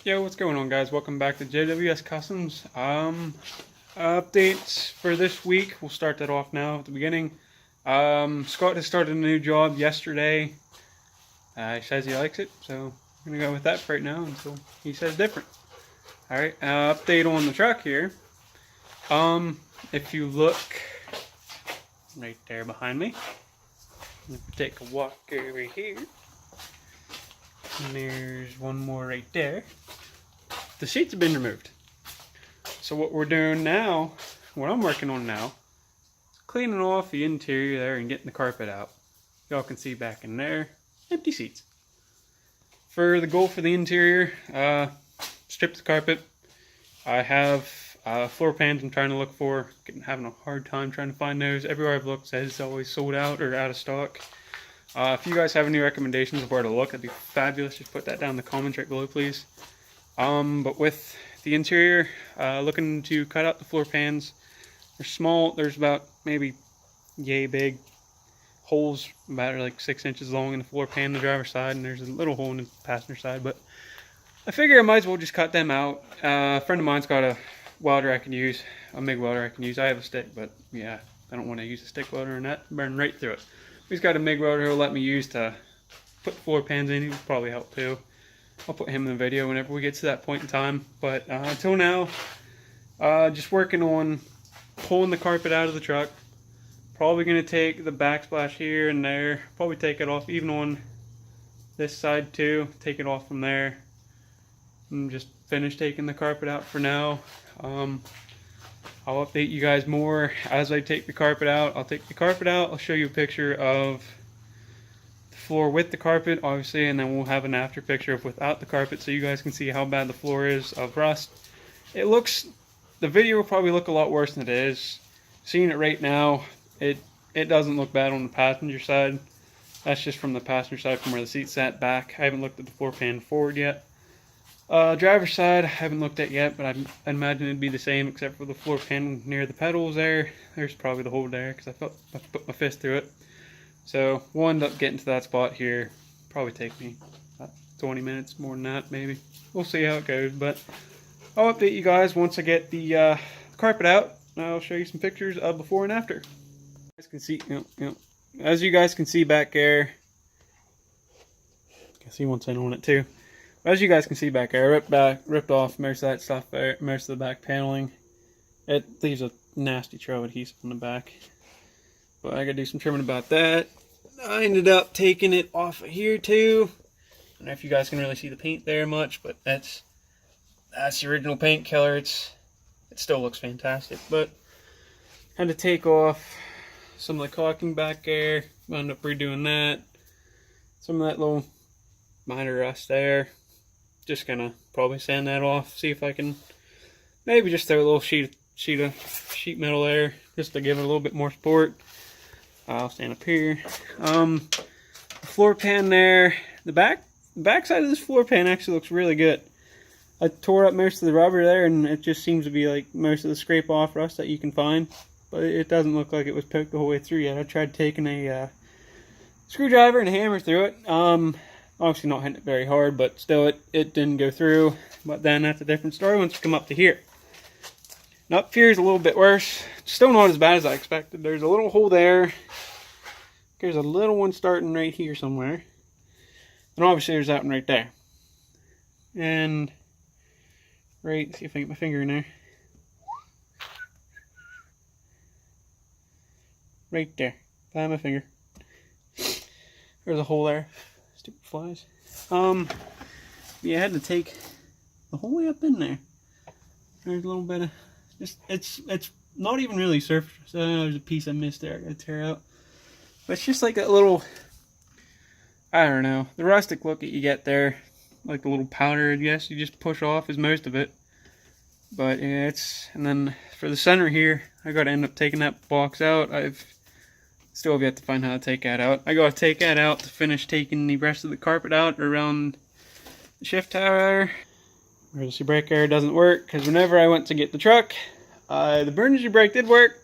Yo, what's going on, guys? Welcome back to JWS Customs. Updates for this week. We'll start that off now at the beginning. Scott has started a new job yesterday. He says he likes it, so I'm gonna go with that for right now until he says different. All right. Update on the truck here. If you look right there behind me, take a walk over here. And there's one more right there. The seats have been removed. So what we're doing now, what I'm working on now, is cleaning off the interior there and getting the carpet out. Y'all can see back in there, empty seats. For the goal for the interior, strip the carpet. I have floor pans I'm trying to look for. Having a hard time trying to find those. Everywhere I've looked says it's always sold out or out of stock. If you guys have any recommendations of where to look, that'd be fabulous. Just put that down in the comments right below, please. But with the interior, looking to cut out the floor pans. They're small. There's about maybe yay big holes, about like 6 inches long in the floor pan on the driver's side, and there's a little hole in the passenger side. But I figure I might as well just cut them out. A friend of mine's got a welder I can use, a MIG welder I can use. I have a stick, but yeah, I don't want to use a stick welder and that burn right through it. He's got a MIG welder he'll let me use to put floor pans in. He would probably help too. I'll put him in the video whenever we get to that point in time. But until now, just working on pulling the carpet out of the truck. Probably going to take the backsplash here and there. Probably take it off even on this side too. Take it off from there. And just finish taking the carpet out for now. I'll update you guys more as I take the carpet out. I'll take the carpet out. I'll show you a picture of the floor with the carpet, obviously, and then we'll have an after picture of without the carpet so you guys can see how bad the floor is of rust. It looks, the video will probably look a lot worse than it is. Seeing it right now, it doesn't look bad on the passenger side. That's just from the passenger side from where the seat sat back. I haven't looked at the floor pan forward yet. Driver's side, I haven't looked at yet, but I imagine it'd be the same except for the floor pan near the pedals there. There's probably the hole there because I put my fist through it. So we'll end up getting to that spot here. Probably take me about 20 minutes, more than that maybe. We'll see how it goes, but I'll update you guys once I get the carpet out. I'll show you some pictures of before and after. You guys can see, as you guys can see back there, I can see one thing on it too. As you guys can see back there, ripped off most of that stuff there, most of the back paneling. It leaves a nasty trail of adhesive on the back. But I gotta do some trimming about that. I ended up taking it off of here too. I don't know if you guys can really see the paint there much, but that's the original paint color. It still looks fantastic, but had to take off some of the caulking back there. Wound up redoing that. Some of that little minor rust there. Just gonna probably sand that off, see if I can maybe just throw a little sheet metal there just to give it a little bit more support. I'll stand up here. The floor pan there, the back side of this floor pan actually looks really good. I tore up most of the rubber there and it just seems to be like most of the scrape off rust that you can find, but it doesn't look like it was poked the whole way through yet. I tried taking a screwdriver and a hammer through it. Obviously not hitting it very hard, but still it didn't go through. But then that's a different story once you come up to here. Now up here is a little bit worse. Still not as bad as I expected. There's a little hole there. There's a little one starting right here somewhere. And obviously there's that one right there. And right, see if I can get my finger in there. Right there. Behind my finger. There's a hole there. Stupid flies. Yeah, I had to take the whole way up in there. There's a little bit of just it's not even really surface. There's a piece I missed there. I gotta tear out. But it's just like a little, I don't know, the rustic look that you get there, like the little powder. I guess you just push off is most of it. But yeah, and then for the center here, I gotta end up taking that box out. Still have yet to find how to take that out. I gotta take that out to finish taking the rest of the carpet out around the shift tower. Emergency brake air doesn't work because whenever I went to get the truck, the emergency brake did work.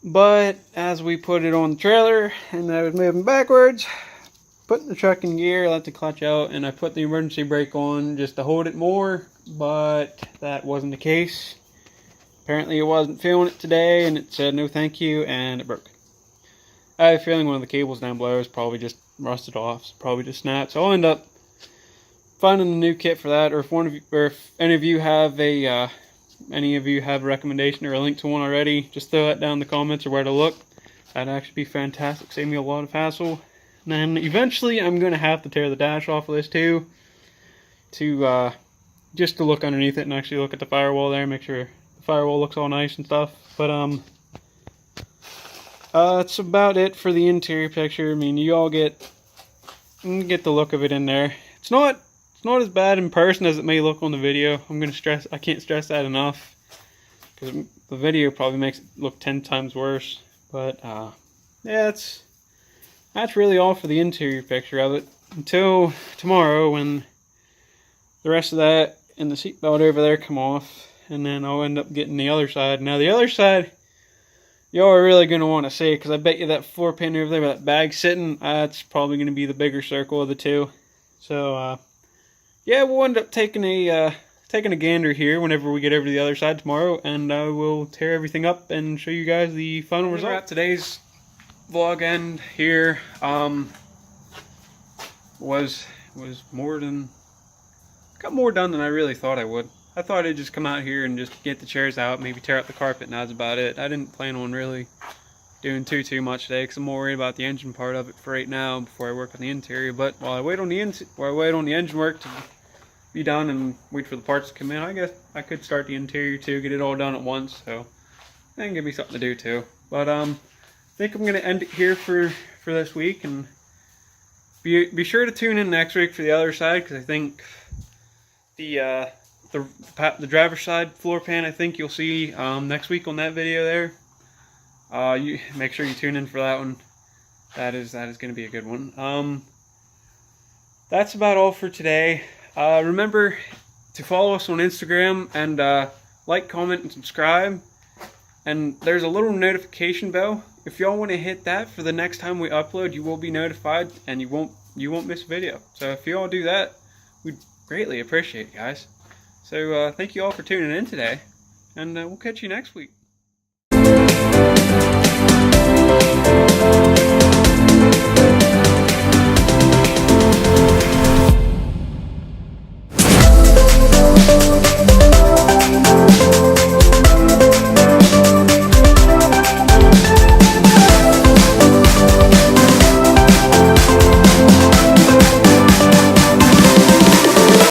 But as we put it on the trailer and I was moving backwards, put the truck in gear, let the clutch out, and I put the emergency brake on just to hold it more, but that wasn't the case. Apparently it wasn't feeling it today, and it said no thank you, and it broke. I have a feeling one of the cables down below is probably just rusted off, so probably just snapped. So I'll end up finding a new kit for that, or if any of you have a recommendation or a link to one already, just throw that down in the comments or where to look. That'd actually be fantastic. Save me a lot of hassle. And then eventually I'm going to have to tear the dash off of this too, to just to look underneath it and actually look at the firewall there, make sure the firewall looks all nice and stuff. But that's about it for the interior picture. I mean, you all get the look of it in there. It's not as bad in person as it may look on the video. I can't stress that enough, because the video probably makes it look 10 times worse. But yeah, that's really all for the interior picture of it. Until tomorrow, when the rest of that and the seatbelt over there come off, and then I'll end up getting the other side. Now the other side, y'all are really going to want to see, because I bet you that floor pan over there with that bag sitting, that's probably going to be the bigger circle of the two. So yeah, we'll end up taking a gander here whenever we get over to the other side tomorrow, and we'll tear everything up and show you guys the final result. Wrap today's vlog end here. Got more done than I really thought I would. I thought I'd just come out here and just get the chairs out, maybe tear up the carpet, and that's about it. I didn't plan on really doing too much today, because I'm more worried about the engine part of it for right now before I work on the interior. But while I wait on the engine work to be done and wait for the parts to come in, I guess I could start the interior too, get it all done at once, so that can give me something to do too. But I think I'm gonna end it here for this week, and be sure to tune in next week for the other side, because I think the driver's side floor pan, I think you'll see next week on that video there. You make sure you tune in for that one. That is going to be a good one. That's about all for today. Remember to follow us on Instagram, and like, comment, and subscribe. And there's a little notification bell. If y'all want to hit that for the next time we upload, you will be notified, and you won't miss a video. So if y'all do that, we'd greatly appreciate it, guys. So thank you all for tuning in today, and we'll catch you next week.